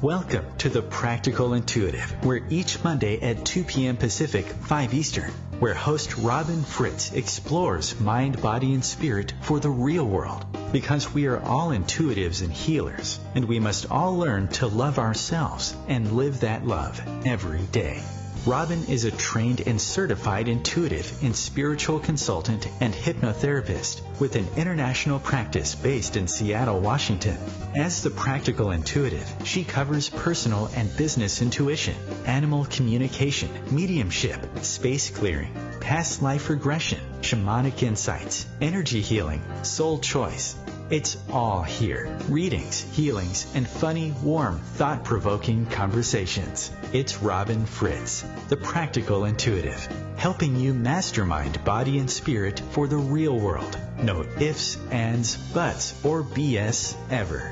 Welcome to The Practical Intuitive, where each Monday at 2 p.m. Pacific, 5 Eastern, where host Robin Fritz explores mind, body, and spirit for the real world. Because we are all intuitives and healers, and we must all learn to love ourselves and live that love every day. Robin is a trained and certified intuitive and spiritual consultant and hypnotherapist with an international practice based in Seattle, Washington. As the Practical Intuitive, she covers personal and business intuition, animal communication, mediumship, space clearing, past life regression, shamanic insights, energy healing, soul choice. It's all here. Readings, healings, and funny, warm, thought-provoking conversations. It's Robin Fritz, the Practical Intuitive, helping you mastermind body and spirit for the real world. No ifs, ands, buts, or BS ever.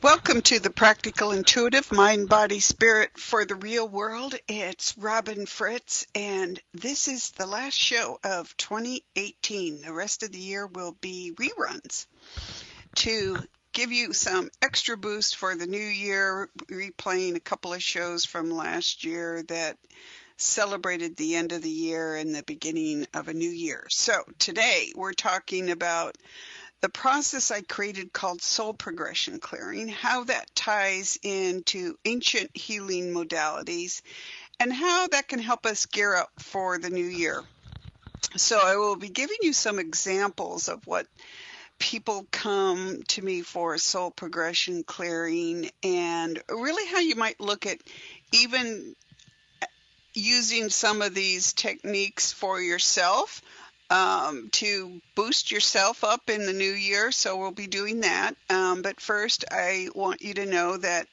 Welcome to the Practical Intuitive, Mind, Body, Spirit for the Real World. It's Robin Fritz, and this is the last show of 2018. The rest of the year will be reruns to give you some extra boost for the new year, replaying a couple of shows from last year that celebrated the end of the year and the beginning of a new year. So today we're talking about the process I created called soul progression clearing, how that ties into ancient healing modalities, and how that can help us gear up for the new year. So I will be giving you some examples of what people come to me for soul progression clearing, and really how you might look at even using some of these techniques for yourself to boost yourself up in the new year. So we'll be doing that. But first, I want you to know that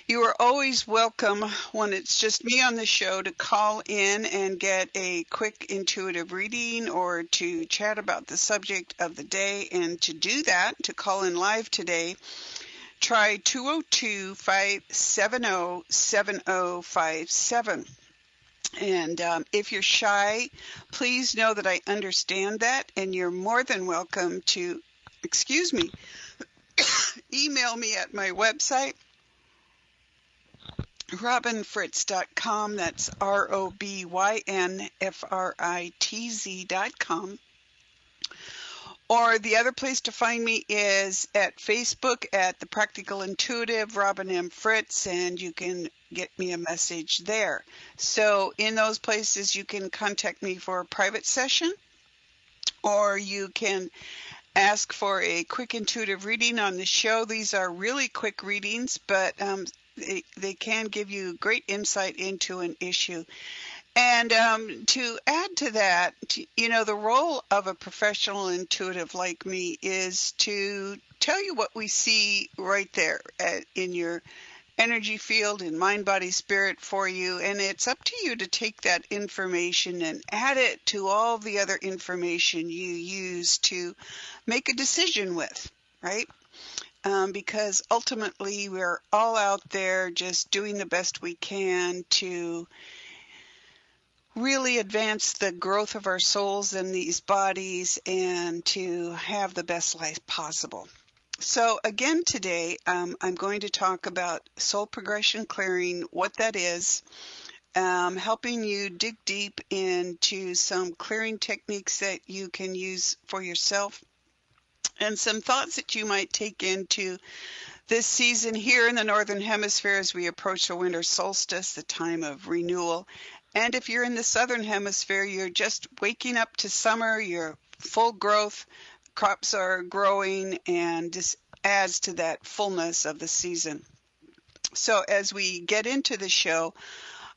you are always welcome when it's just me on the show to call in and get a quick intuitive reading or to chat about the subject of the day. And to do that, to call in live today, try 202-570-7057. And if you're shy, please know that I understand that, and you're more than welcome to, email me at my website, robinfritz.com. That's ROBYNFRITZ.com. Or the other place to find me is at Facebook at The Practical Intuitive, Robin M. Fritz, and you can get me a message there. So in those places, you can contact me for a private session, or you can ask for a quick intuitive reading on the show. These are really quick readings, but they can give you great insight into an issue. And to add to that, the role of a professional intuitive like me is to tell you what we see right there in your energy field, in mind, body, spirit for you. And it's up to you to take that information and add it to all the other information you use to make a decision with, right? Because ultimately we're all out there just doing the best we can to really advance the growth of our souls in these bodies and to have the best life possible. So again today, I'm going to talk about soul progression clearing, what that is, helping you dig deep into some clearing techniques that you can use for yourself, and some thoughts that you might take into this season here in the Northern Hemisphere as we approach the winter solstice, the time of renewal. And if you're in the Southern Hemisphere, you're just waking up to summer, you're full growth, crops are growing, and this adds to that fullness of the season. So as we get into the show,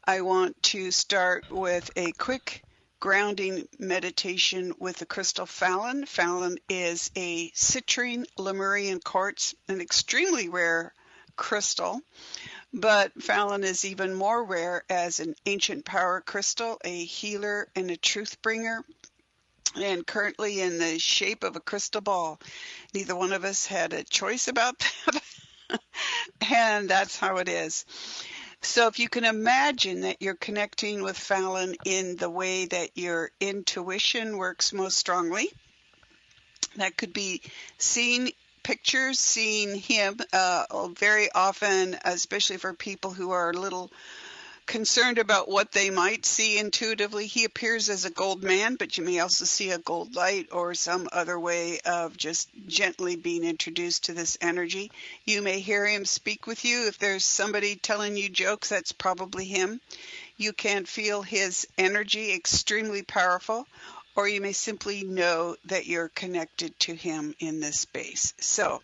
I want to start with a quick grounding meditation with the crystal Fallon. Fallon is a citrine Lemurian quartz, an extremely rare crystal. But Fallon is even more rare as an ancient power crystal, a healer and a truth bringer, and currently in the shape of a crystal ball. Neither one of us had a choice about that, and that's how it is. So if you can imagine that you're connecting with Fallon in the way that your intuition works most strongly, that could be seeing pictures seeing him very often, especially for people who are a little concerned about what they might see intuitively. He appears as a gold man, but you may also see a gold light or some other way of just gently being introduced to this energy. You may hear him speak with you. If there's somebody telling you jokes, that's probably him. You can feel his energy extremely powerful, or you may simply know that you're connected to him in this space. So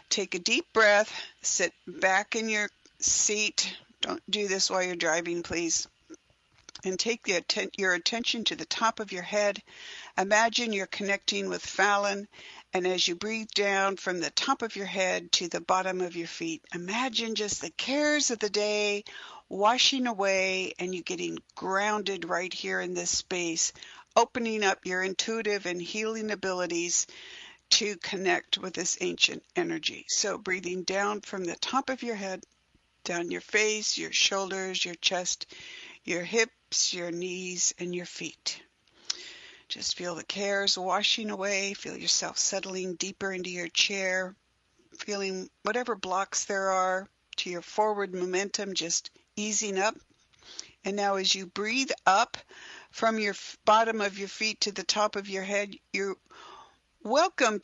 take a deep breath, sit back in your seat. Don't do this while you're driving, please. And take your attention to the top of your head. Imagine you're connecting with Fallon. And as you breathe down from the top of your head to the bottom of your feet, imagine just the cares of the day washing away and you getting grounded right here in this space, opening up your intuitive and healing abilities to connect with this ancient energy. So breathing down from the top of your head, down your face, your shoulders, your chest, your hips, your knees, and your feet. Just feel the cares washing away. Feel yourself settling deeper into your chair, feeling whatever blocks there are to your forward momentum, just easing up. And now as you breathe up from your bottom of your feet to the top of your head, you're welcome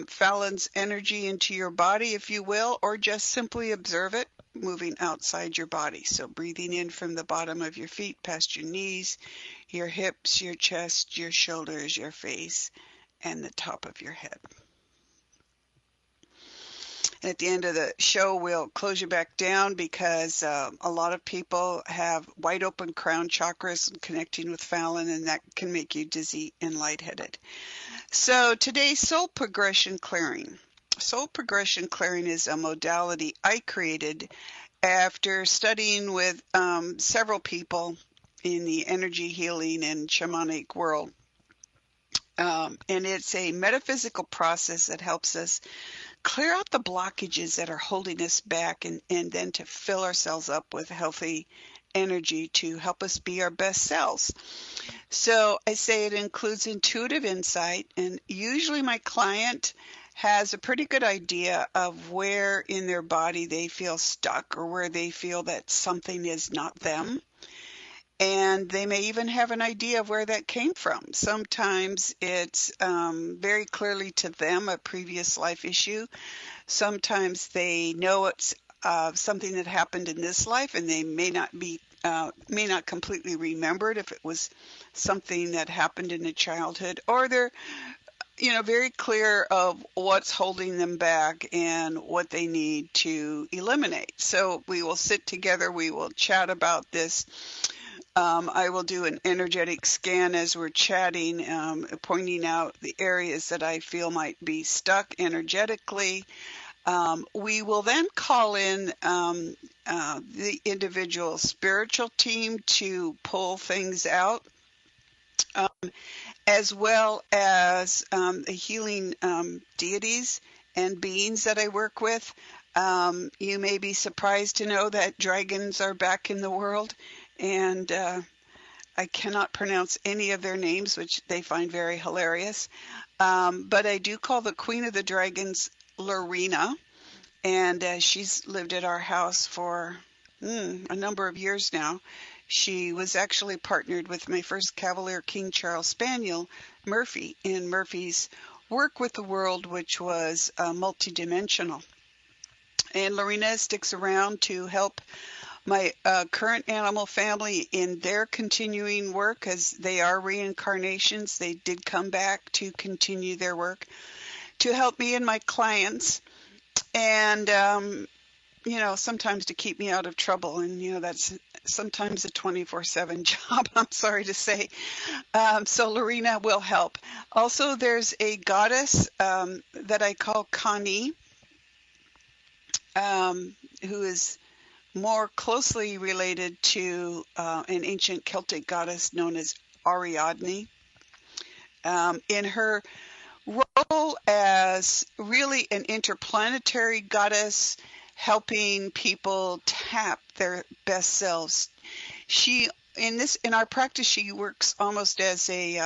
Fallon's energy into your body, if you will, or just simply observe it moving outside your body. So breathing in from the bottom of your feet, past your knees, your hips, your chest, your shoulders, your face, and the top of your head. And at the end of the show, we'll close you back down because a lot of people have wide open crown chakras connecting with Fallon, and that can make you dizzy and lightheaded. So today's soul progression clearing. Soul progression clearing is a modality I created after studying with several people in the energy healing and shamanic world. And it's a metaphysical process that helps us clear out the blockages that are holding us back and then to fill ourselves up with healthy energy to help us be our best selves. So I say it includes intuitive insight, and usually my client has a pretty good idea of where in their body they feel stuck or where they feel that something is not them. And they may even have an idea of where that came from. Sometimes it's very clearly to them a previous life issue. Sometimes they know it's something that happened in this life, and they may not completely remember it if it was something that happened in a childhood, or they're very clear of what's holding them back and what they need to eliminate. So we will sit together, we will chat about this. I will do an energetic scan as we're chatting, pointing out the areas that I feel might be stuck energetically. We will then call in the individual spiritual team to pull things out, as well as the healing deities and beings that I work with. You may be surprised to know that dragons are back in the world, and I cannot pronounce any of their names, which they find very hilarious. But I do call the Queen of the Dragons Lorena, and she's lived at our house for a number of years now. She was actually partnered with my first Cavalier King Charles Spaniel, Murphy, in Murphy's work with the world, which was multidimensional. And Lorena sticks around to help my current animal family in their continuing work, as they are reincarnations. They did come back to continue their work, to help me and my clients, and sometimes to keep me out of trouble. And that's sometimes a 24/7 job, I'm sorry to say. So Lorena will help. Also, there's a goddess that I call Kani, who is more closely related to an ancient Celtic goddess known as Ariadne. In her role as really an interplanetary goddess, helping people tap their best selves. In our practice, she works almost as a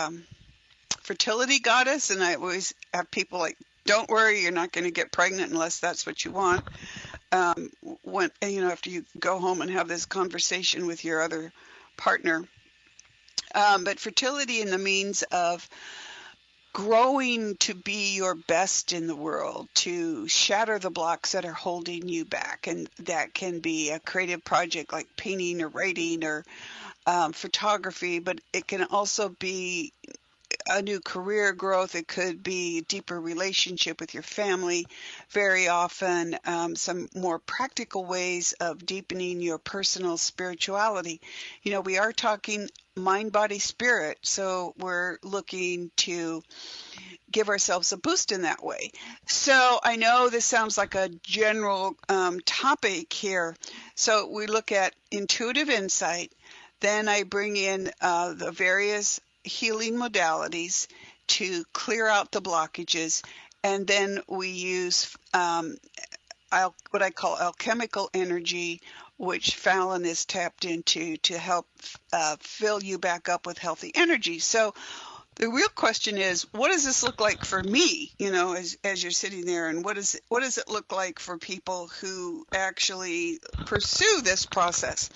fertility goddess, and I always have people like Don't worry, you're not going to get pregnant unless that's what you want. When after you go home and have this conversation with your other partner. But fertility in the means of growing to be your best in the world, to shatter the blocks that are holding you back. And that can be a creative project like painting or writing or photography, but it can also be a new career growth. It could be a deeper relationship with your family. Very often, some more practical ways of deepening your personal spirituality. We are talking mind, body, spirit. So we're looking to give ourselves a boost in that way. So I know this sounds like a general topic here. So we look at intuitive insight. Then I bring in the various healing modalities to clear out the blockages. And then we use what I call alchemical energy, which Fallon is tapped into to help fill you back up with healthy energy. So the real question is, what does this look like for me, as you're sitting there, and what does it look like for people who actually pursue this process?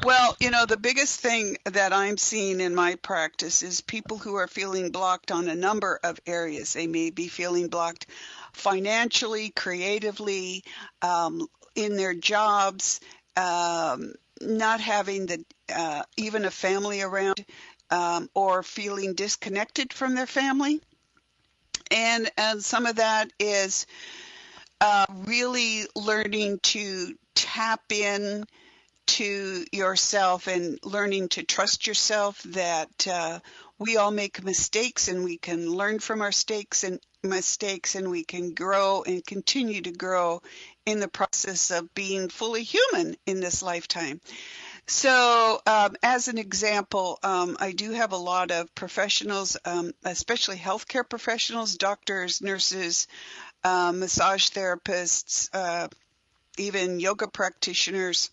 Well, the biggest thing that I'm seeing in my practice is people who are feeling blocked on a number of areas. They may be feeling blocked financially, creatively, in their jobs, not having even a family around, or feeling disconnected from their family. And some of that is really learning to tap in to yourself and learning to trust yourself, that we all make mistakes and we can learn from our mistakes and we can grow and continue to grow in the process of being fully human in this lifetime. So as an example, I do have a lot of professionals, especially healthcare professionals, doctors, nurses, massage therapists, even yoga practitioners,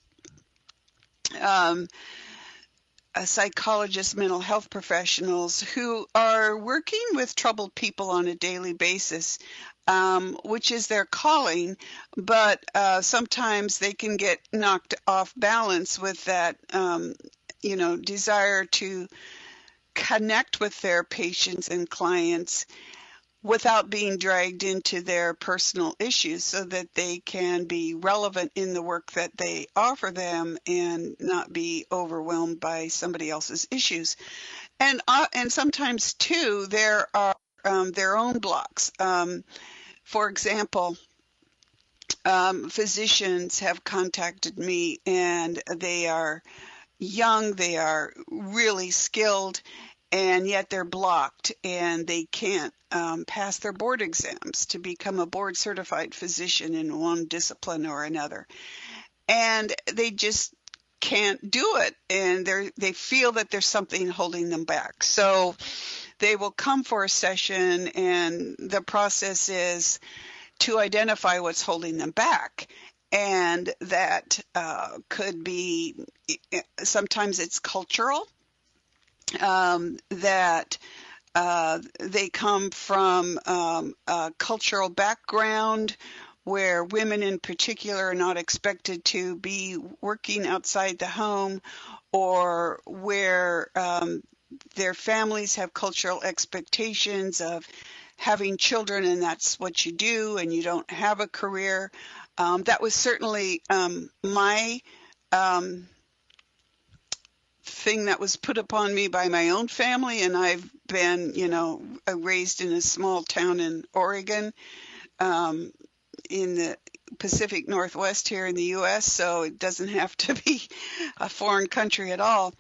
psychologists, mental health professionals who are working with troubled people on a daily basis, which is their calling, but sometimes they can get knocked off balance with that, desire to connect with their patients and clients without being dragged into their personal issues, so that they can be relevant in the work that they offer them and not be overwhelmed by somebody else's issues. And sometimes too, there are their own blocks. For example, physicians have contacted me, and they are young, they are really skilled, and yet they're blocked and they can't pass their board exams to become a board certified physician in one discipline or another. And they just can't do it, and they feel that there's something holding them back. So they will come for a session, and the process is to identify what's holding them back. And that could be, sometimes it's cultural, that they come from a cultural background where women in particular are not expected to be working outside the home, or where their families have cultural expectations of having children and that's what you do and you don't have a career. That was certainly my thing that was put upon me by my own family, and I've been, raised in a small town in Oregon, in the Pacific Northwest here in the U.S., so it doesn't have to be a foreign country at all.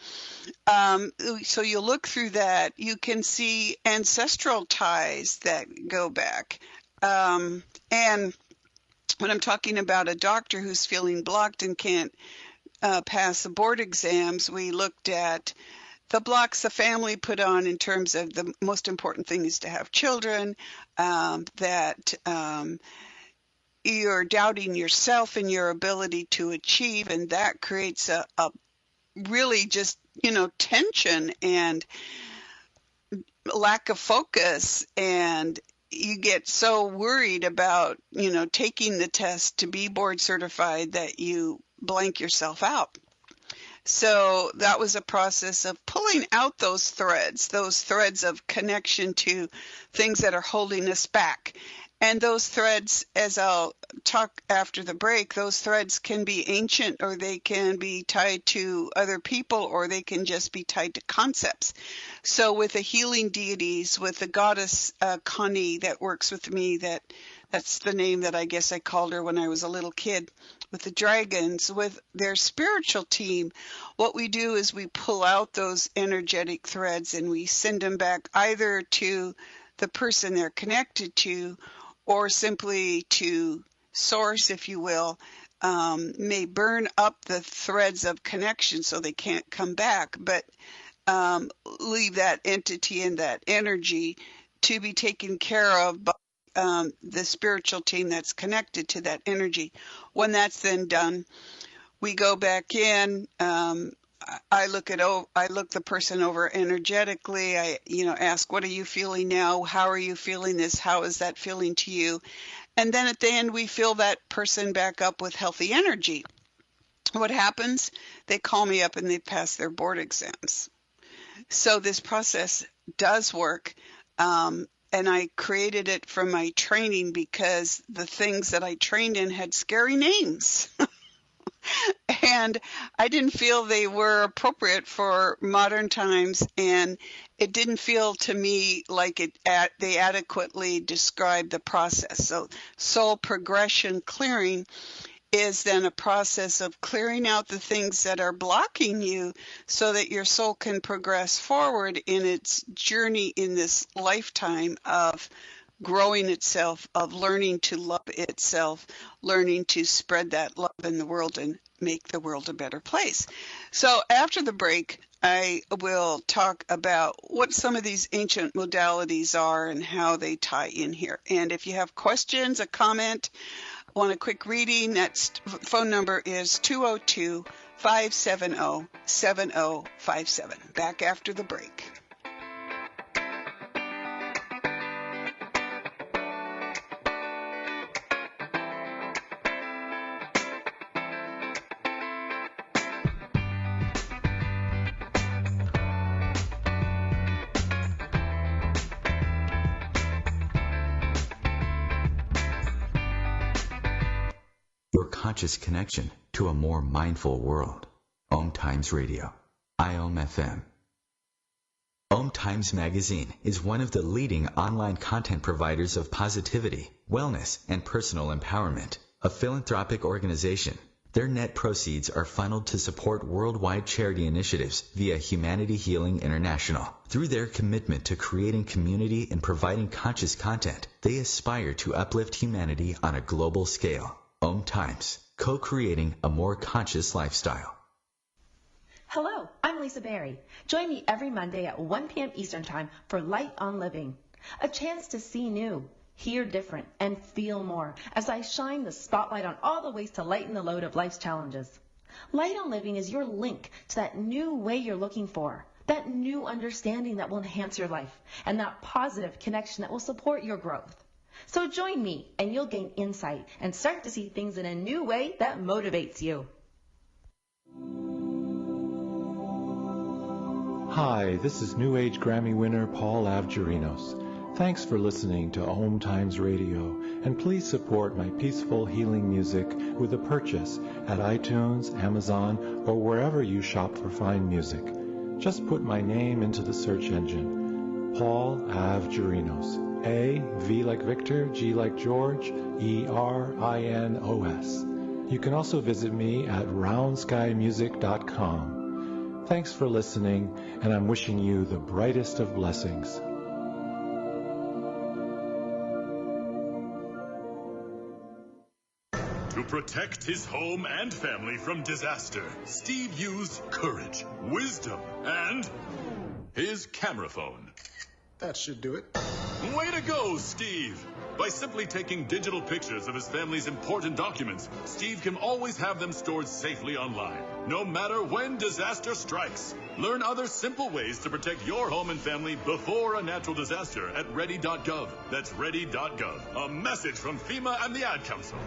So you look through that, you can see ancestral ties that go back. And when I'm talking about a doctor who's feeling blocked and can't pass the board exams, we looked at the blocks the family put on in terms of the most important thing is to have children, that you're doubting yourself and your ability to achieve, and that creates a really just, tension and lack of focus, and you get so worried about, taking the test to be board certified that you blank yourself out. So that was a process of pulling out those threads of connection to things that are holding us back. And those threads, as I'll talk after the break, those threads can be ancient, or they can be tied to other people, or they can just be tied to concepts. So with the healing deities, with the goddess Connie that works with me, that's the name that I guess I called her when I was a little kid, with the dragons, with their spiritual team, what we do is we pull out those energetic threads and we send them back either to the person they're connected to, or simply to source, if you will, may burn up the threads of connection so they can't come back, but leave that entity and that energy to be taken care of by the spiritual team that's connected to that energy. When that's then done, we go back in. I look the person over energetically. I, ask, what are you feeling now? How are you feeling this? How is that feeling to you? And then at the end, we fill that person back up with healthy energy. What happens? They call me up and they pass their board exams. So this process does work. And I created it from my training because the things that I trained in had scary names. And I didn't feel they were appropriate for modern times, and it didn't feel to me like they adequately described the process. So soul progression clearing is then a process of clearing out the things that are blocking you so that your soul can progress forward in its journey in this lifetime of growing itself, of learning to love itself, learning to spread that love in the world and make the world a better place. So after the break, I will talk about what some of these ancient modalities are and how they tie in here. And if you have questions, a comment, want a quick reading, that phone number is 202-570-7057. Back after the break. Your conscious connection to a more mindful world. OMTimes Radio. IOM FM. OMTimes Magazine is one of the leading online content providers of positivity, wellness, and personal empowerment. A philanthropic organization. Their net proceeds are funneled to support worldwide charity initiatives via Humanity Healing International. Through their commitment to creating community and providing conscious content, they aspire to uplift humanity on a global scale. OMTimes, co-creating a more conscious lifestyle. Hello, I'm Lisa Berry. Join me every Monday at 1 p.m. Eastern Time for Light on Living, a chance to see new, hear different, and feel more as I shine the spotlight on all the ways to lighten the load of life's challenges. Light on Living is your link to that new way you're looking for, that new understanding that will enhance your life, and that positive connection that will support your growth. So join me and you'll gain insight and start to see things in a new way that motivates you. Hi, this is New Age Grammy winner Paul Avgerinos. Thanks for listening to OMTimes Radio, and please support my peaceful healing music with a purchase at iTunes, Amazon, or wherever you shop for fine music. Just put my name into the search engine, Paul Avgerinos. A, V like Victor, G like George, E-R-I-N-O-S. You can also visit me at roundskymusic.com. Thanks for listening, and I'm wishing you the brightest of blessings. To protect his home and family from disaster, Steve used courage, wisdom, and his camera phone. That should do it. Way to go, Steve! By simply taking digital pictures of his family's important documents, Steve can always have them stored safely online, no matter when disaster strikes. Learn other simple ways to protect your home and family before a natural disaster at ready.gov. That's ready.gov. A message from FEMA and the Ad Council.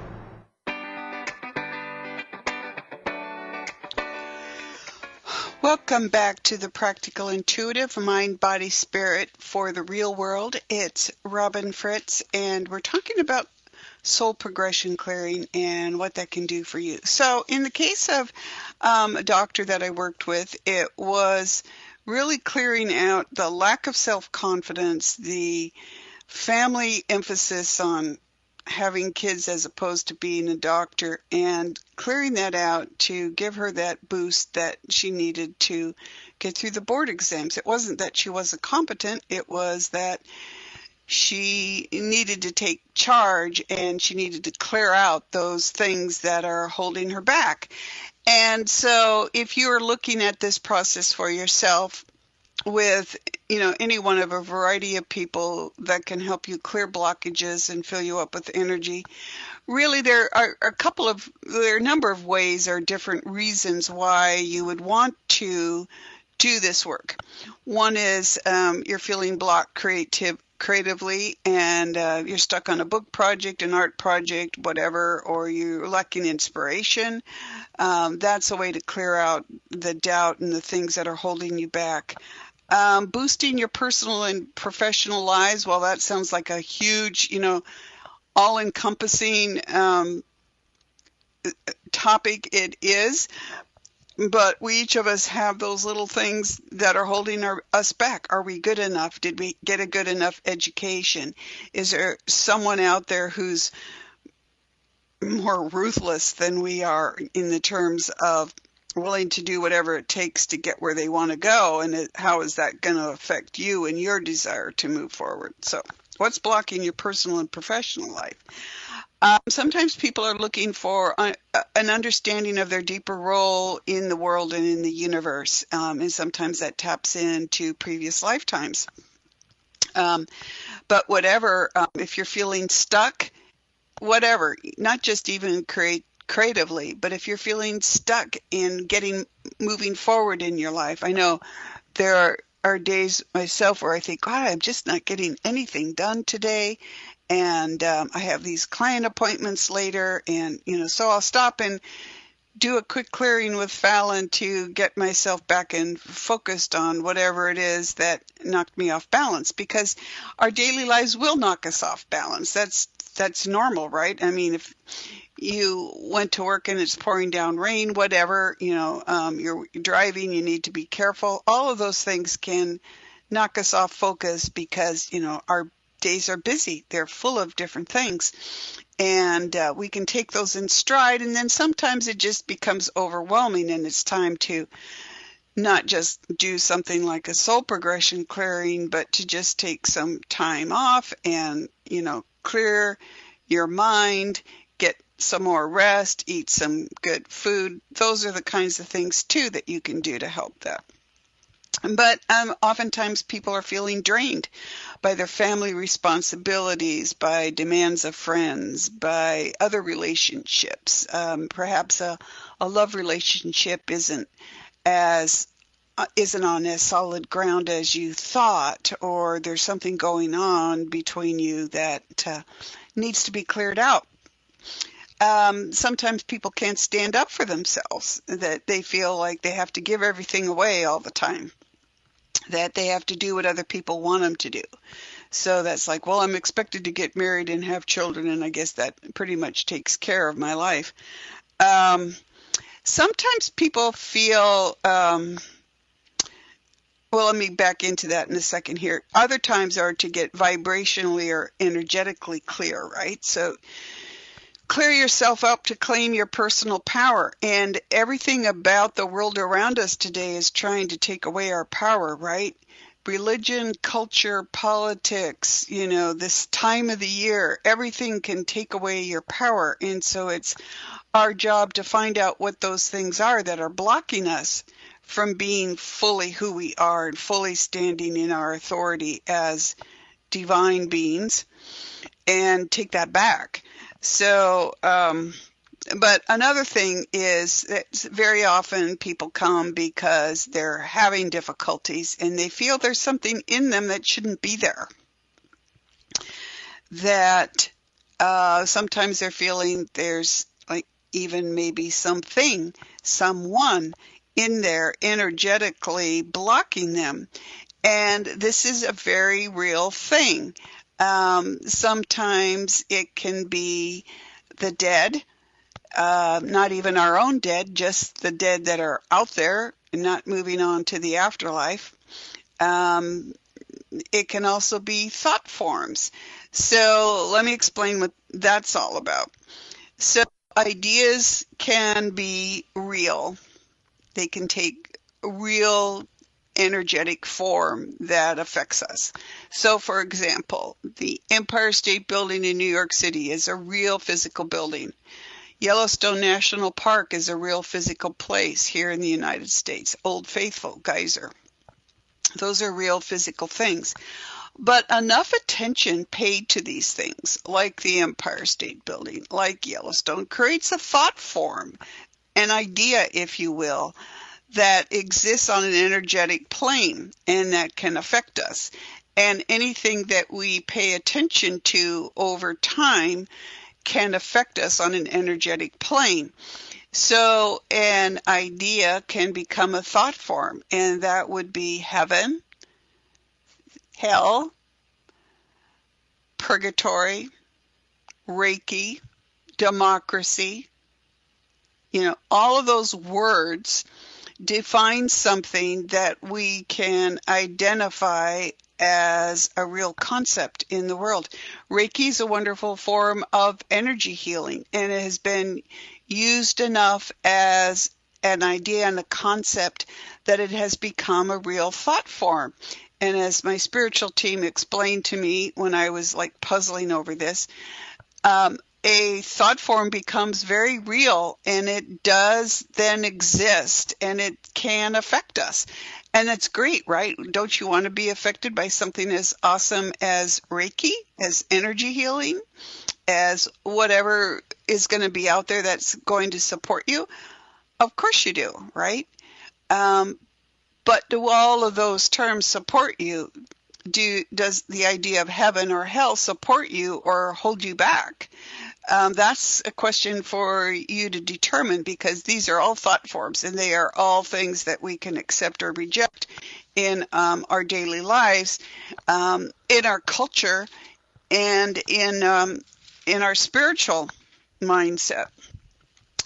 Welcome back to the Practical Intuitive Mind, Body, Spirit for the Real World. It's Robin Fritz, and we're talking about soul progression clearing and what that can do for you. So in the case of a doctor that I worked with, it was really clearing out the lack of self-confidence, the family emphasis on having kids as opposed to being a doctor, and clearing that out to give her that boost that she needed to get through the board exams. It wasn't that she wasn't competent, it was that she needed to take charge and she needed to clear out those things that are holding her back. And so if you are looking at this process for yourself, with any one of a variety of people that can help you clear blockages and fill you up with energy. Really, there are a number of ways or different reasons why you would want to do this work. One is you're feeling blocked creatively, and you're stuck on a book project, an art project, whatever, or you're lacking inspiration. That's a way to clear out the doubt and the things that are holding you back. Boosting your personal and professional lives, well, that sounds like a huge, all-encompassing topic. It is, but we each of us have those little things that are holding us back. Are we good enough? Did we get a good enough education? Is there someone out there who's more ruthless than we are in the terms of willing to do whatever it takes to get where they want to go, and how is that going to affect you and your desire to move forward? So what's blocking your personal and professional life? Sometimes people are looking for an understanding of their deeper role in the world and in the universe, and sometimes that taps into previous lifetimes. But whatever, if you're feeling stuck, whatever, not just even creatively, but if you're feeling stuck in moving forward in your life. I know there are days myself where I think, God, I'm just not getting anything done today, and I have these client appointments later, and so I'll stop and do a quick clearing with Fallon to get myself back and focused on whatever it is that knocked me off balance, because our daily lives will knock us off balance. That's normal, right? I mean, if you went to work and it's pouring down rain, whatever, you're driving, you need to be careful. All of those things can knock us off focus because, our days are busy. They're full of different things. And we can take those in stride. And then sometimes it just becomes overwhelming, and it's time to not just do something like a soul progression clearing, but to just take some time off and, clear your mind, get some more rest, eat some good food. Those are the kinds of things too that you can do to help that. But oftentimes people are feeling drained by their family responsibilities, by demands of friends, by other relationships. Perhaps a love relationship isn't on as solid ground as you thought, or there's something going on between you that needs to be cleared out. Sometimes people can't stand up for themselves, that they feel like they have to give everything away all the time, that they have to do what other people want them to do. So that's like, well, I'm expected to get married and have children, and I guess that pretty much takes care of my life. Sometimes people feel, well, let me back into that in a second here. Other times are to get vibrationally or energetically clear, right? So clear yourself up to claim your personal power. And everything about the world around us today is trying to take away our power, right? Religion, culture, politics, this time of the year, everything can take away your power. And so it's our job to find out what those things are that are blocking us from being fully who we are and fully standing in our authority as divine beings and take that back. So, but another thing is that very often people come because they're having difficulties and they feel there's something in them that shouldn't be there. That sometimes they're feeling there's like even maybe something, someone in there energetically blocking them. And this is a very real thing. Sometimes it can be the dead, not even our own dead, just the dead that are out there and not moving on to the afterlife. It can also be thought forms. So let me explain what that's all about. So ideas can be real. They can take real energetic form that affects us. So for example, the Empire State Building in New York City is a real physical building. Yellowstone National Park is a real physical place here in the United States. Old Faithful, Geyser. Those are real physical things. But enough attention paid to these things, like the Empire State Building, like Yellowstone, creates a thought form, an idea, if you will, that exists on an energetic plane and that can affect us. And anything that we pay attention to over time can affect us on an energetic plane. So an idea can become a thought form, and that would be heaven, hell, purgatory, Reiki, democracy. All of those words define something that we can identify as a real concept in the world. Reiki is a wonderful form of energy healing, and it has been used enough as an idea and a concept that it has become a real thought form. And as my spiritual team explained to me when I was like puzzling over this, a thought form becomes very real, and it does then exist, and it can affect us. And that's great, right? Don't you want to be affected by something as awesome as Reiki, as energy healing, as whatever is going to be out there that's going to support you? Of course you do, right? But do all of those terms support you? Does the idea of heaven or hell support you or hold you back? That's a question for you to determine, because these are all thought forms, and they are all things that we can accept or reject in our daily lives, in our culture, and in our spiritual mindset.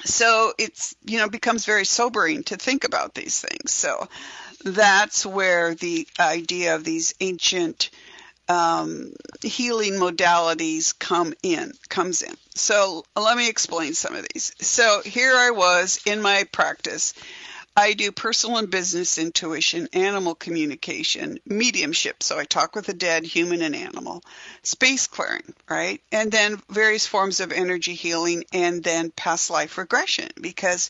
So it's becomes very sobering to think about these things. So that's where the idea of these ancient healing modalities comes in. So let me explain some of these. So here I was in my practice. I do personal and business intuition, animal communication, mediumship. So I talk with the dead, human and animal, space clearing, right? And then various forms of energy healing, and then past life regression, because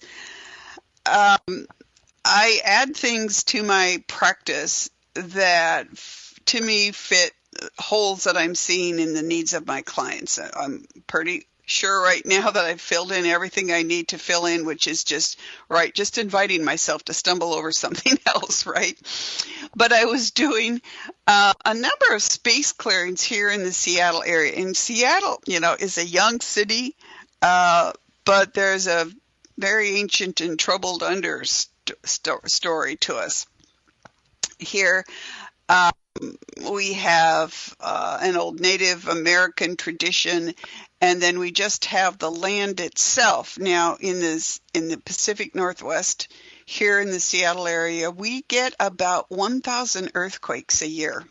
I add things to my practice that to me fit holes that I'm seeing in the needs of my clients. I'm pretty sure right now that I've filled in everything I need to fill in, which is just inviting myself to stumble over something else, right? But I was doing a number of space clearings here in the Seattle area. And Seattle, is a young city, but there's a very ancient and troubled story to us. Here, we have an old Native American tradition, and then we just have the land itself. Now, in the Pacific Northwest, here in the Seattle area, we get about 1,000 earthquakes a year.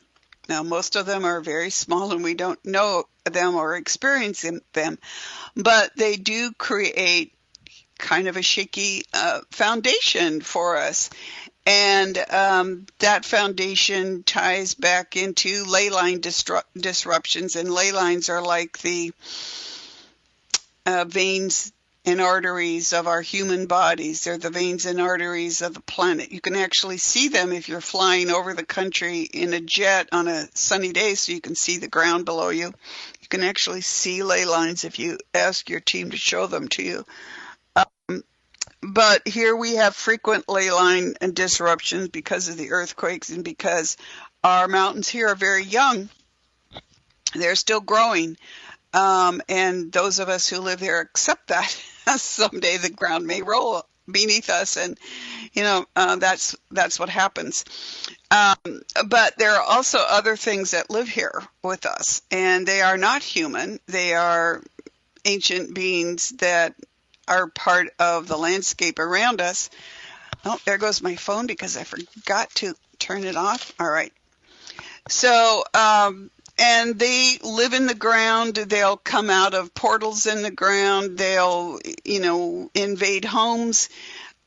Now, most of them are very small, and we don't know them or experience them, but they do create kind of a shaky foundation for us. And that foundation ties back into ley line disruptions, and ley lines are like the veins and arteries of our human bodies. They're the veins and arteries of the planet. You can actually see them if you're flying over the country in a jet on a sunny day, so you can see the ground below you. You can actually see ley lines if you ask your team to show them to you. But here we have frequent ley line and disruptions because of the earthquakes and because our mountains here are very young. They're still growing. And those of us who live here accept that someday the ground may roll beneath us, and that's what happens. But there are also other things that live here with us, and they are not human. They are ancient beings that are part of the landscape around us. Oh, there goes my phone because I forgot to turn it off. All right. So, and they live in the ground. They'll come out of portals in the ground. They'll, invade homes.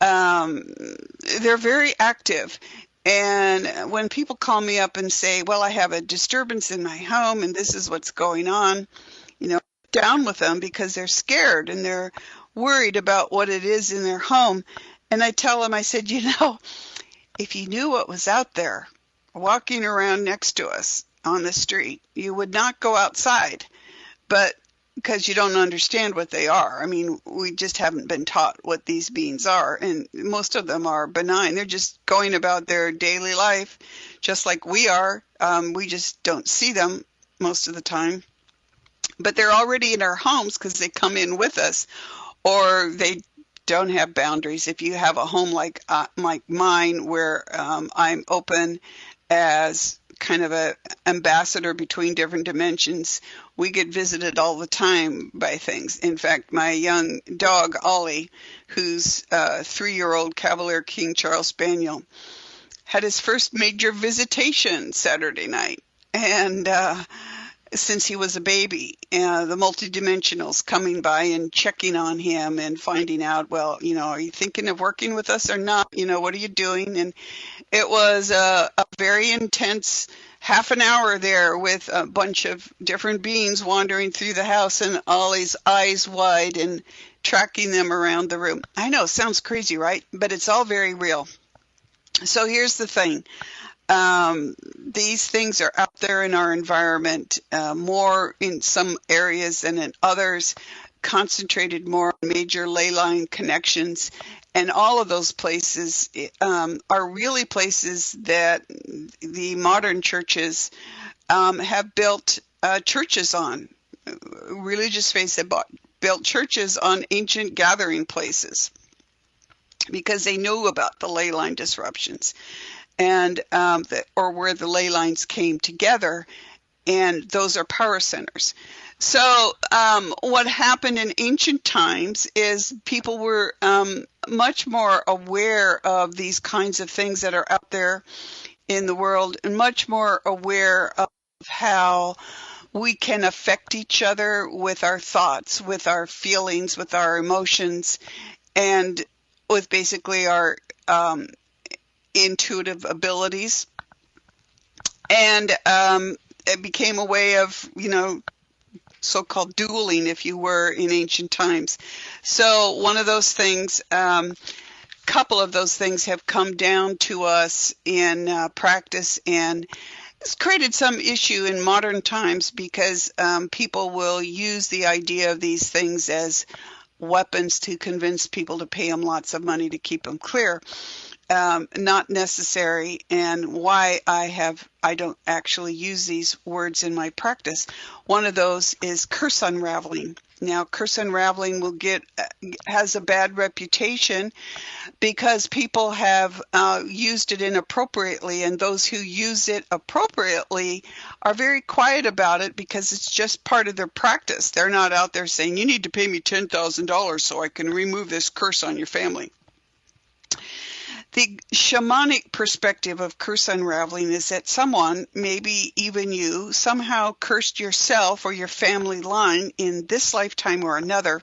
They're very active. And when people call me up and say, well, I have a disturbance in my home and this is what's going on, down with them because they're scared and they're worried about what it is in their home. And I tell them, I said, if you knew what was out there walking around next to us on the street, you would not go outside, but because you don't understand what they are. I mean, we just haven't been taught what these beings are, and most of them are benign. They're just going about their daily life just like we are. We just don't see them most of the time, but they're already in our homes because they come in with us, or they don't have boundaries. If you have a home like mine, where I'm open as kind of a ambassador between different dimensions, we get visited all the time by things. In fact, my young dog, Ollie, who's a 3-year-old Cavalier King Charles Spaniel, had his first major visitation Saturday night. And since he was a baby, the multidimensionals coming by and checking on him and finding out, well, are you thinking of working with us or not? What are you doing? And it was a very intense half an hour there with a bunch of different beings wandering through the house and Ollie's eyes wide and tracking them around the room. I know, sounds crazy, right? But it's all very real. So here's the thing. These things are out there in our environment, more in some areas than in others, concentrated more on major ley line connections. And all of those places are really places that the modern churches have built churches on. Religious faiths have built churches on ancient gathering places because they knew about the ley line disruptions, and or where the ley lines came together, and those are power centers. So what happened in ancient times is people were much more aware of these kinds of things that are out there in the world, and much more aware of how we can affect each other with our thoughts, with our feelings, with our emotions, and with basically our intuitive abilities. And it became a way of, so-called dueling, if you were, in ancient times. So one of those things, couple of those things have come down to us in practice, and it's created some issue in modern times because people will use the idea of these things as weapons to convince people to pay them lots of money to keep them clear. Not necessary, and why I don't actually use these words in my practice. One of those is curse unraveling. Now, curse unraveling has a bad reputation because people have used it inappropriately, and those who use it appropriately are very quiet about it because it's just part of their practice. They're not out there saying, you need to pay me $10,000 so I can remove this curse on your family. The shamanic perspective of curse unraveling is that someone, maybe even you, somehow cursed yourself or your family line in this lifetime or another,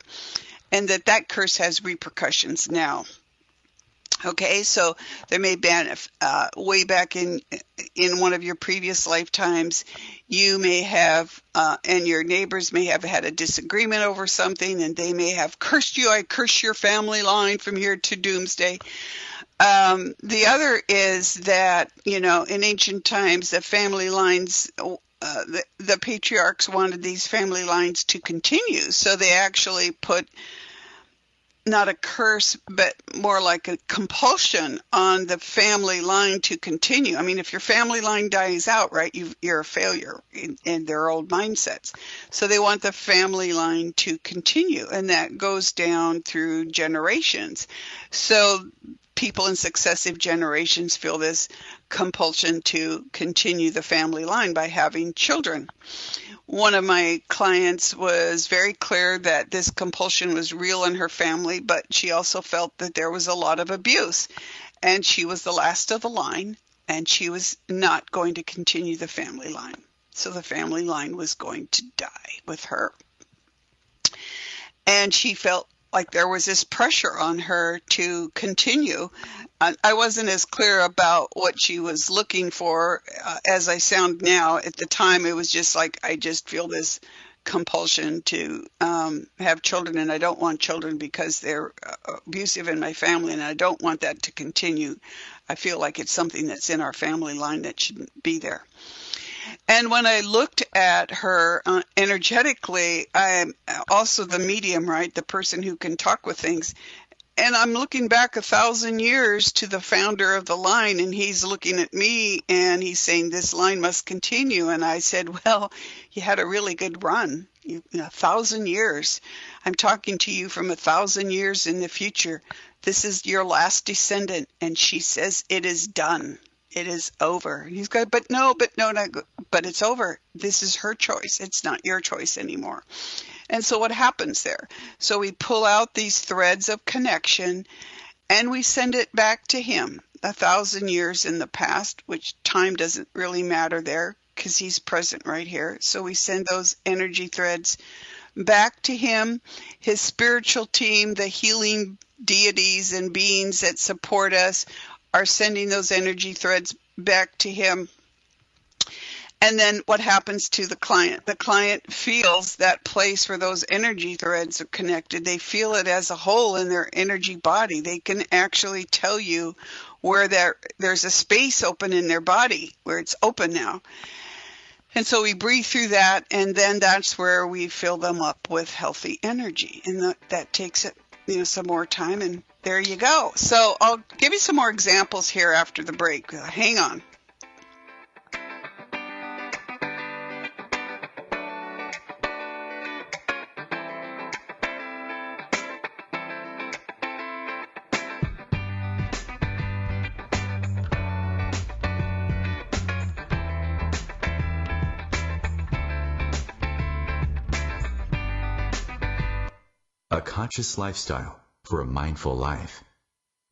and that curse has repercussions now. Okay, so there may be way back in one of your previous lifetimes, you may have and your neighbors may have had a disagreement over something, and they may have cursed you. I curse your family line from here to doomsday. The other is that, in ancient times, the family lines, the patriarchs wanted these family lines to continue, so they actually put not a curse, but more like a compulsion on the family line to continue. I mean, if your family line dies out, right, you're a failure in their old mindsets. So they want the family line to continue, and that goes down through generations. So people in successive generations feel this compulsion to continue the family line by having children. One of my clients was very clear that this compulsion was real in her family, but she also felt that there was a lot of abuse, and she was the last of the line, and she was not going to continue the family line. So the family line was going to die with her. And she felt like there was this pressure on her to continue. I wasn't as clear about what she was looking for as I sound now. At the time, it was just like, I just feel this compulsion to have children, and I don't want children because they're abusive in my family, and I don't want that to continue. I feel like it's something that's in our family line that shouldn't be there. And when I looked at her energetically, I'm also the medium, right? The person who can talk with things. And I'm looking back 1,000 years to the founder of the line, and he's looking at me and he's saying, this line must continue. And I said, well, you had a really good run, 1,000 years. I'm talking to you from 1,000 years in the future. This is your last descendant. And she says, it is done. It is over. He's going, but no, but it's over. This is her choice. It's not your choice anymore. And so what happens there? So we pull out these threads of connection and we send it back to him 1,000 years in the past, which time doesn't really matter there because he's present right here. So we send those energy threads back to him, his spiritual team, the healing deities and beings that support us are sending those energy threads back to him. And then what happens to the client? The client feels that place where those energy threads are connected. They feel it as a whole in their energy body. They can actually tell you where there's a space open in their body, where it's open now. And so we breathe through that, and then that's where we fill them up with healthy energy. And that takes it, some more time, and there you go. So I'll give you some more examples here after the break. Hang on. A conscious lifestyle for a mindful life.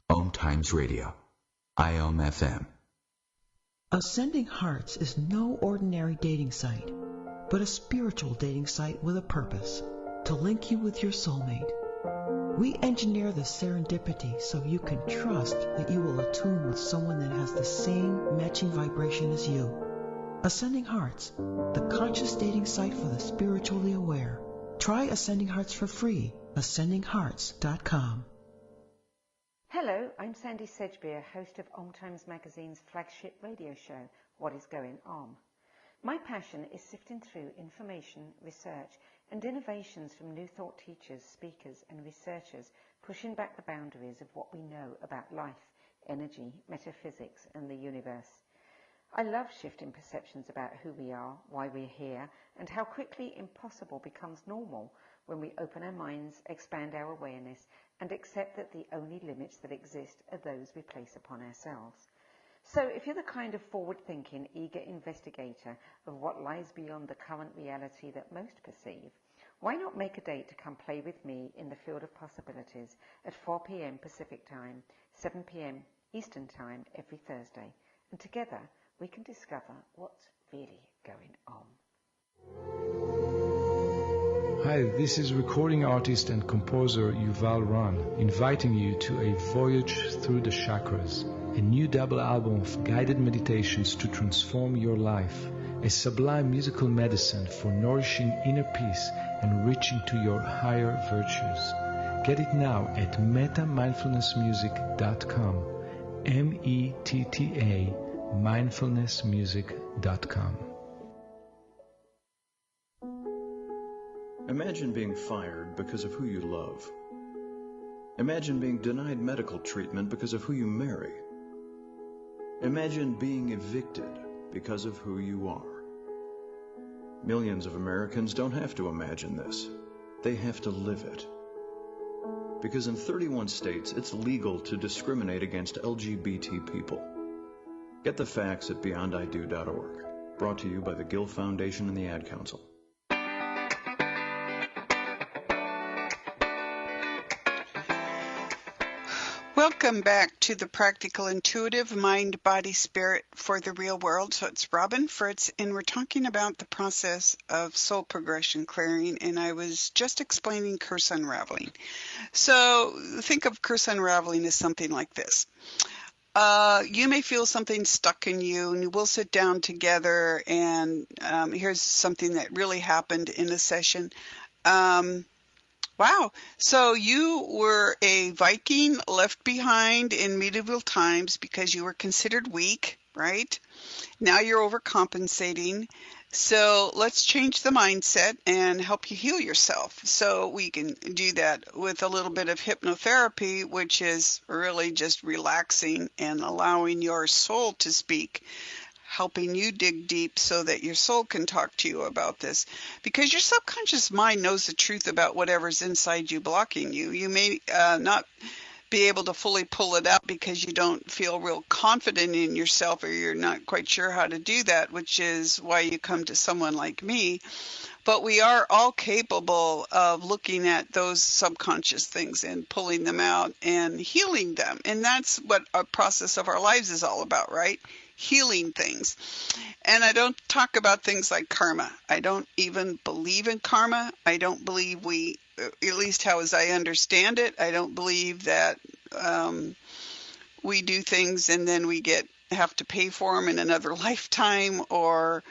OMTimes Radio. IOM FM. Ascending Hearts is no ordinary dating site, but a spiritual dating site with a purpose, to link you with your soulmate. We engineer the serendipity so you can trust that you will attune with someone that has the same matching vibration as you. Ascending Hearts, the conscious dating site for the spiritually aware. Try Ascending Hearts for free. AscendingHearts.com. Hello, I'm Sandy Sedgbeer, host of OMTimes Magazine's flagship radio show, What is Going On? My passion is sifting through information, research, and innovations from new thought teachers, speakers, and researchers pushing back the boundaries of what we know about life, energy, metaphysics, and the universe. I love shifting perceptions about who we are, why we're here, and how quickly impossible becomes normal when we open our minds, expand our awareness, and accept that the only limits that exist are those we place upon ourselves. So if you're the kind of forward-thinking, eager investigator of what lies beyond the current reality that most perceive, why not make a date to come play with me in the field of possibilities at 4 p.m. Pacific Time, 7 p.m. Eastern Time every Thursday, and together we can discover what's really going on. Hi, this is recording artist and composer Yuval Ran, inviting you to a voyage through the chakras, a new double album of guided meditations to transform your life, a sublime musical medicine for nourishing inner peace and reaching to your higher virtues. Get it now at metamindfulnessmusic.com, METTA mindfulnessmusic.com. Imagine being fired because of who you love. Imagine being denied medical treatment because of who you marry. Imagine being evicted because of who you are. Millions of Americans don't have to imagine this. They have to live it. Because in 31 states, it's legal to discriminate against LGBT people. Get the facts at beyondido.org. Brought to you by the Gill Foundation and the Ad Council. Welcome back to the Practical Intuitive Mind, Body, Spirit for the Real World. So it's Robin Fritz, and we're talking about the process of soul progression clearing, and I was just explaining curse unraveling. So think of curse unraveling as something like this. You may feel something stuck in you, and we'll sit down together, and here's something that really happened in a session. Wow. So you were a Viking left behind in medieval times because you were considered weak, right? Now you're overcompensating. So let's change the mindset and help you heal yourself. So we can do that with a little bit of hypnotherapy, which is really just relaxing and allowing your soul to speak, helping you dig deep so that your soul can talk to you about this. Because your subconscious mind knows the truth about whatever's inside you blocking you. You may not be able to fully pull it out because you don't feel real confident in yourself, or you're not quite sure how to do that, which is why you come to someone like me. But we are all capable of looking at those subconscious things and pulling them out and healing them. And that's what our process of our lives is all about, right? Healing things. And I don't talk about things like karma. I don't even believe in karma. I don't believe we, at least how as I understand it, I don't believe that we do things and then we have to pay for them in another lifetime or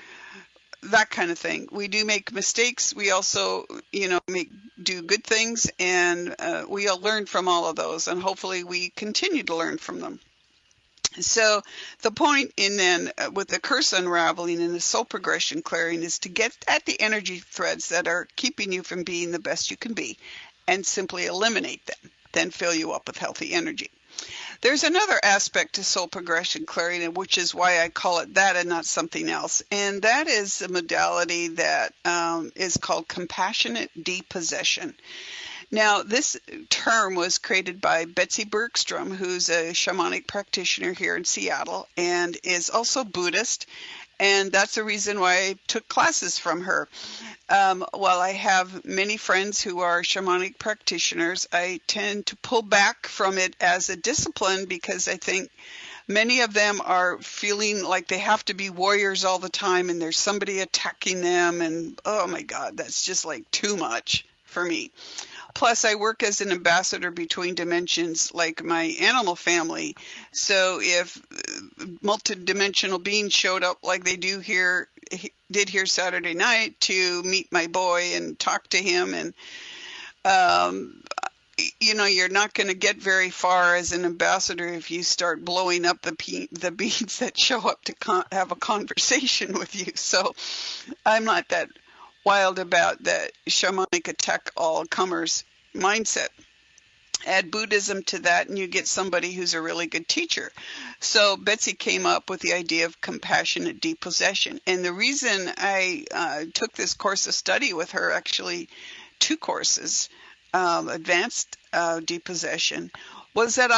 that kind of thing. We do make mistakes. We also, do good things, and we'll learn from all of those, and hopefully we continue to learn from them. So the point with the curse unraveling and the soul progression clearing is to get at the energy threads that are keeping you from being the best you can be and simply eliminate them, then fill you up with healthy energy. There's another aspect to soul progression clearing, which is why I call it that and not something else. And that is a modality that is called compassionate depossession. Now, this term was created by Betsy Bergstrom, who's a shamanic practitioner here in Seattle and is also Buddhist. And that's the reason why I took classes from her. While I have many friends who are shamanic practitioners, I tend to pull back from it as a discipline because I think many of them are feeling like they have to be warriors all the time and there's somebody attacking them. And, oh, my God, that's just like too much for me. Plus, I work as an ambassador between dimensions like my animal family. So if multidimensional beings showed up like they did here Saturday night to meet my boy and talk to him, and you're not going to get very far as an ambassador if you start blowing up the beings that show up to have a conversation with you. So I'm not that wild about that shamanic attack all comers mindset. Add Buddhism to that and you get somebody who's a really good teacher. So Betsy came up with the idea of compassionate depossession. And the reason I took this course of study with her, actually 2 courses, advanced depossession, was that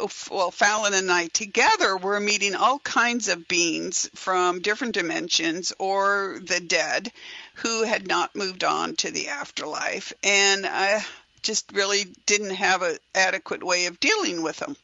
Fallon and I together were meeting all kinds of beings from different dimensions or the dead who had not moved on to the afterlife. And I just really didn't have an adequate way of dealing with them.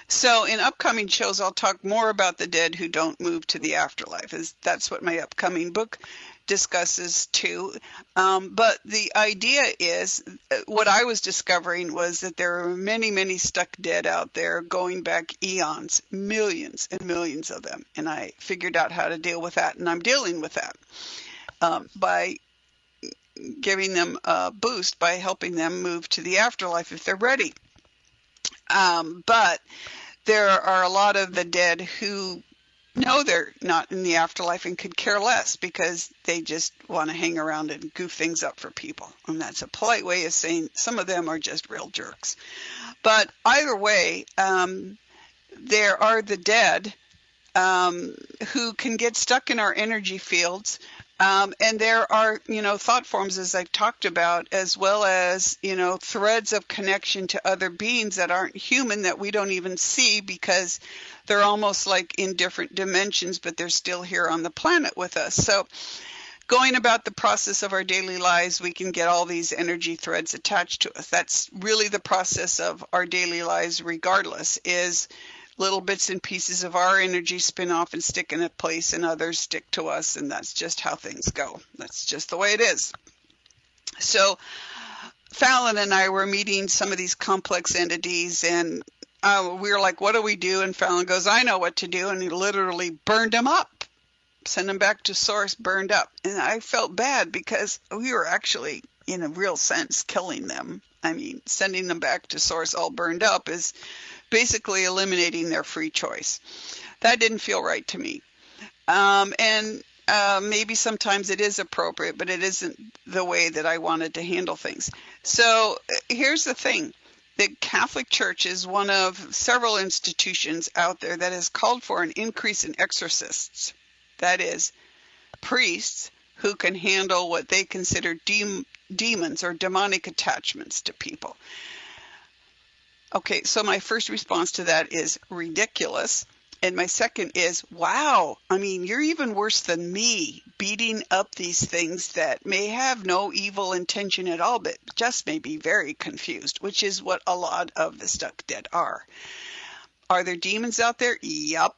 So in upcoming shows, I'll talk more about the dead who don't move to the afterlife. That's what my upcoming book discusses too. But the idea is, what I was discovering was that there are many, many stuck dead out there going back eons, millions and millions of them. And I figured out how to deal with that, and I'm dealing with that by giving them a boost by helping them move to the afterlife if they're ready. But there are a lot of the dead who know they're not in the afterlife and could care less because they just want to hang around and goof things up for people. And that's a polite way of saying some of them are just real jerks. But either way, there are the dead who can get stuck in our energy fields. And there are, thought forms, as I've talked about, as well as, threads of connection to other beings that aren't human that we don't even see because they're almost like in different dimensions, but they're still here on the planet with us. So going about the process of our daily lives, we can get all these energy threads attached to us. That's really the process of our daily lives regardless, is little bits and pieces of our energy spin off and stick in a place, and others stick to us, and that's just how things go. That's just the way it is. So Fallon and I were meeting some of these complex entities, and we were like, what do we do? And Fallon goes, I know what to do, and he literally burned them up, sent them back to source, burned up. And I felt bad because we were actually, in a real sense, killing them. I mean, sending them back to source all burned up is basically eliminating their free choice. That didn't feel right to me. And maybe sometimes it is appropriate, but it isn't the way that I wanted to handle things. So here's the thing. The Catholic Church is one of several institutions out there that has called for an increase in exorcists. That is, priests who can handle what they consider demons or demonic attachments to people. Okay, so my first response to that is ridiculous. And my second is, wow, I mean, you're even worse than me, beating up these things that may have no evil intention at all, but just may be very confused, which is what a lot of the stuck dead are. Are there demons out there? Yup.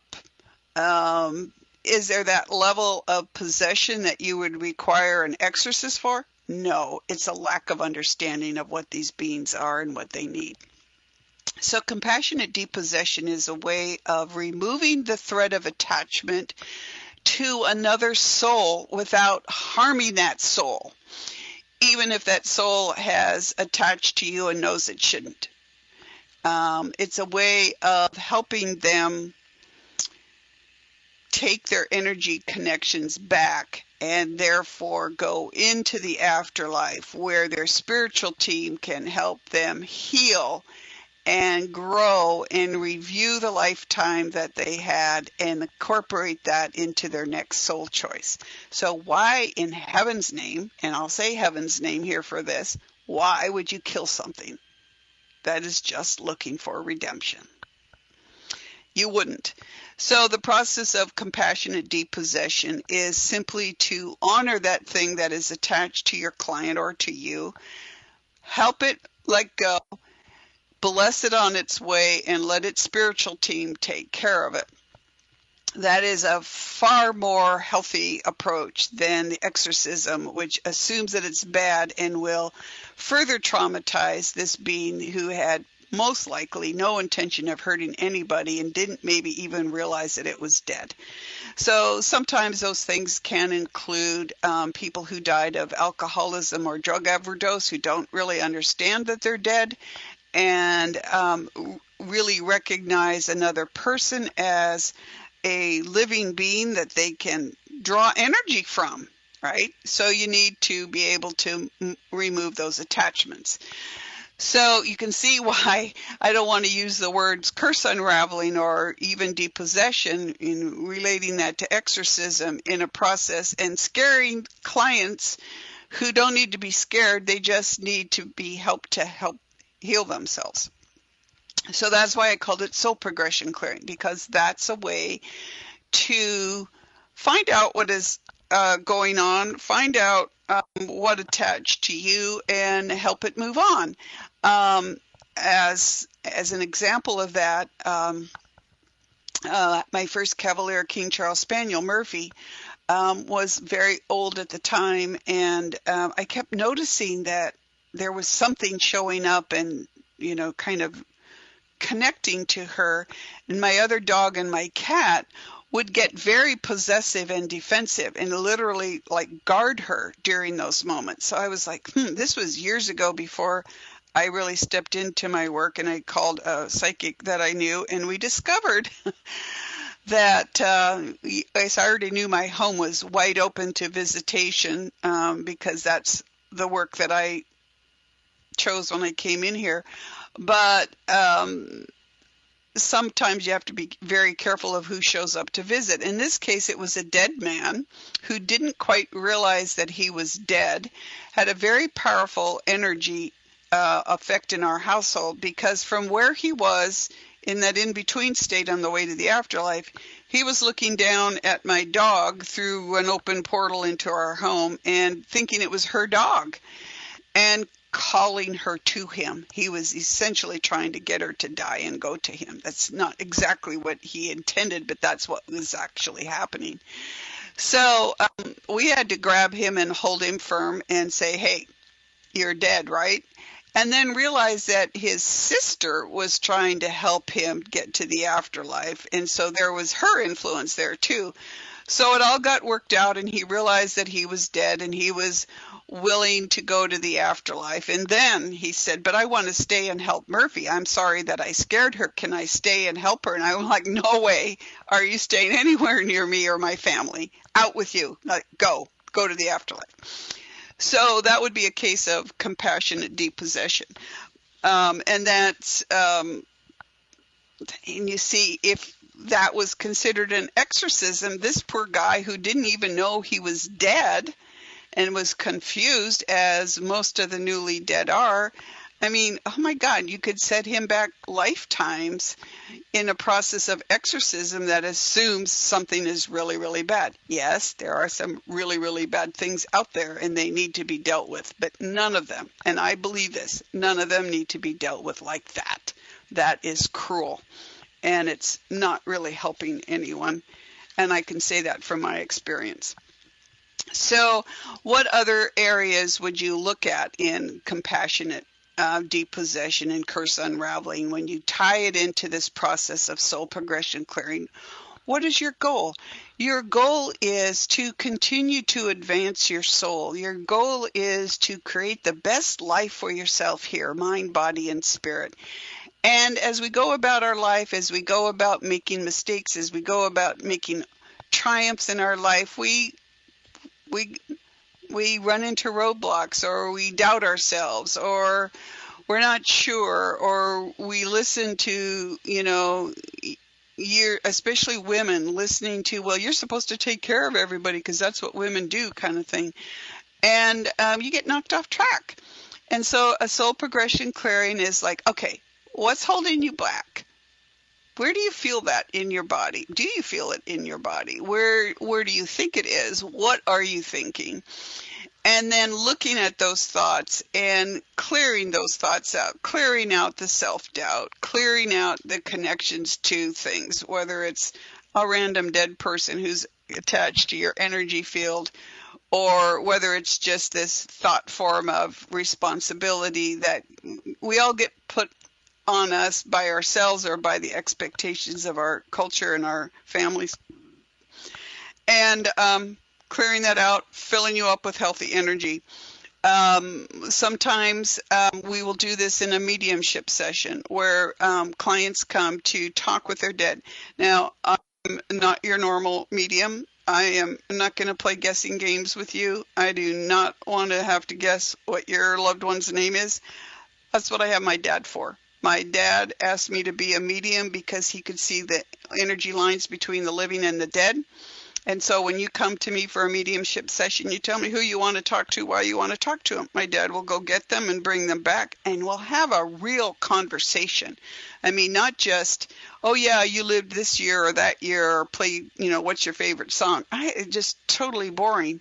Is there that level of possession that you would require an exorcist for? No, it's a lack of understanding of what these beings are and what they need. So compassionate depossession is a way of removing the thread of attachment to another soul without harming that soul, even if that soul has attached to you and knows it shouldn't. It's a way of helping them take their energy connections back and therefore go into the afterlife where their spiritual team can help them heal and grow and review the lifetime that they had and incorporate that into their next soul choice. So why in heaven's name, and I'll say heaven's name here for this, why would you kill something that is just looking for redemption? You wouldn't. So the process of compassionate depossession is simply to honor that thing that is attached to your client or to you, help it let go, bless it on its way, and let its spiritual team take care of it. That is a far more healthy approach than the exorcism, which assumes that it's bad and will further traumatize this being who had most likely no intention of hurting anybody and didn't maybe even realize that it was dead. So sometimes those things can include people who died of alcoholism or drug overdose who don't really understand that they're dead and really recognize another person as a living being that they can draw energy from, right? So you need to be able to remove those attachments. So you can see why I don't want to use the words curse unraveling or even depossession in relating that to exorcism in a process and scaring clients who don't need to be scared. They just need to be helped to help heal themselves. So that's why I called it soul progression clearing, because that's a way to find out what is going on, find out what attached to you, and help it move on. as an example of that, my first Cavalier King Charles Spaniel, Murphy, was very old at the time, and I kept noticing that there was something showing up and, kind of connecting to her. And my other dog and my cat would get very possessive and defensive and literally like guard her during those moments. So I was like, this was years ago before I really stepped into my work, and I called a psychic that I knew, and we discovered that I already knew my home was wide open to visitation, because that's the work that I chose when I came in here. But sometimes you have to be very careful of who shows up to visit. In this case, it was a dead man who didn't quite realize that he was dead, had a very powerful energy effect in our household, because from where he was in that in-between state on the way to the afterlife, he was looking down at my dog through an open portal into our home and thinking it was her dog and calling her to him. He was essentially trying to get her to die and go to him. That's not exactly what he intended, but that's what was actually happening. So we had to grab him and hold him firm and say, hey, you're dead, right? And then realize that his sister was trying to help him get to the afterlife. And so there was her influence there too. So it all got worked out, and he realized that he was dead, and he was willing to go to the afterlife. And then he said, but I want to stay and help Murphy. I'm sorry that I scared her. Can I stay and help her? And I'm like, no way are you staying anywhere near me or my family. Out with you. Like, go to the afterlife. So that would be a case of compassionate depossession. And that's, and you see, if that was considered an exorcism, this poor guy who didn't even know he was dead and was confused, as most of the newly dead are. I mean, oh my God, you could set him back lifetimes in a process of exorcism that assumes something is really, really bad. Yes, there are some really, really bad things out there, and they need to be dealt with, but none of them, and I believe this, none of them need to be dealt with like that. That is cruel, and it's not really helping anyone, and I can say that from my experience. So what other areas would you look at in compassionate depossession and curse unraveling when you tie it into this process of soul progression clearing? What is your goal? Your goal is to continue to advance your soul. Your goal is to create the best life for yourself here, mind, body, and spirit. And as we go about our life, as we go about making mistakes, as we go about making triumphs in our life, we run into roadblocks, or we doubt ourselves, or we're not sure, or we listen to, especially women listening to, well, you're supposed to take care of everybody because that's what women do, kind of thing. And you get knocked off track. And so a soul progression clearing is like, okay, what's holding you back? Where do you feel that in your body? Do you feel it in your body? Where do you think it is? What are you thinking? And then looking at those thoughts and clearing those thoughts out, clearing out the self-doubt, clearing out the connections to things, whether it's a random dead person who's attached to your energy field, or whether it's just this thought form of responsibility that we all get put on us by ourselves or by the expectations of our culture and our families. And clearing that out, filling you up with healthy energy. Sometimes we will do this in a mediumship session where clients come to talk with their dead. Now, I'm not your normal medium. I am not going to play guessing games with you. I do not want to have to guess what your loved one's name is. That's what I have my dad for. My dad asked me to be a medium because he could see the energy lines between the living and the dead. And so when you come to me for a mediumship session, you tell me who you want to talk to, why you want to talk to them. My dad will go get them and bring them back, and we'll have a real conversation. I mean, not just, oh yeah, you lived this year or that year, or play, what's your favorite song? It's just totally boring.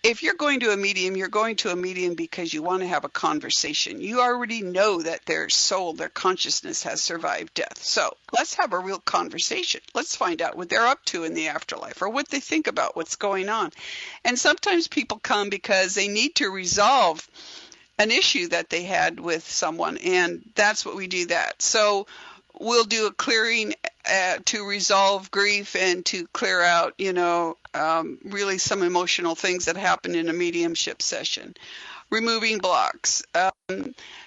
if you're going to a medium, you're going to a medium because you want to have a conversation. You already know that their soul, their consciousness has survived death. So let's have a real conversation. Let's find out what they're up to in the afterlife or what they think about what's going on. And sometimes people come because they need to resolve an issue that they had with someone, and that's what we do that. So we'll do a clearing to resolve grief and to clear out, really some emotional things that happen in a mediumship session. Removing blocks.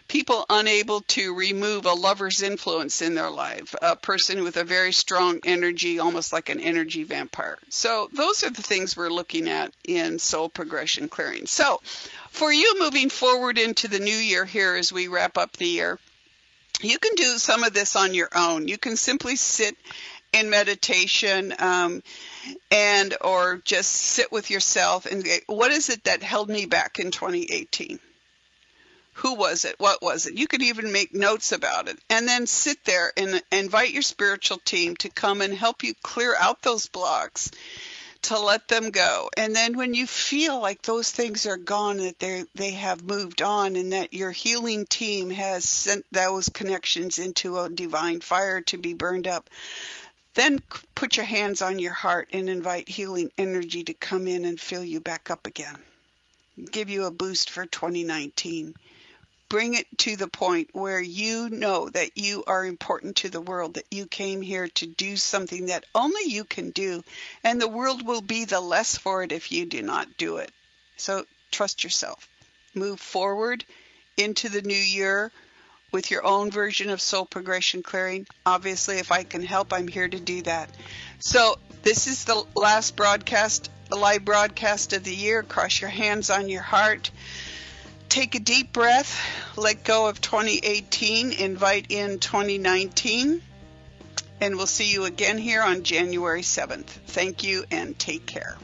People unable to remove a lover's influence in their life. A person with a very strong energy, almost like an energy vampire. So those are the things we're looking at in soul progression clearing. So for you moving forward into the new year here as we wrap up the year, you can do some of this on your own. You can simply sit in meditation or just sit with yourself and say, what is it that held me back in 2018? Who was it? What was it? You could even make notes about it and then sit there and invite your spiritual team to come and help you clear out those blocks, to let them go. And then when you feel like those things are gone, that they have moved on, and that your healing team has sent those connections into a divine fire to be burned up, then put your hands on your heart and invite healing energy to come in and fill you back up again. Give you a boost for 2019. Bring it to the point where you know that you are important to the world, that you came here to do something that only you can do, and the world will be the less for it if you do not do it. So trust yourself. Move forward into the new year with your own version of soul progression clearing. Obviously, if I can help, I'm here to do that. So this is the last broadcast, the live broadcast of the year. Cross your hands on your heart. Take a deep breath, let go of 2018, invite in 2019, and we'll see you again here on January 7th. Thank you and take care.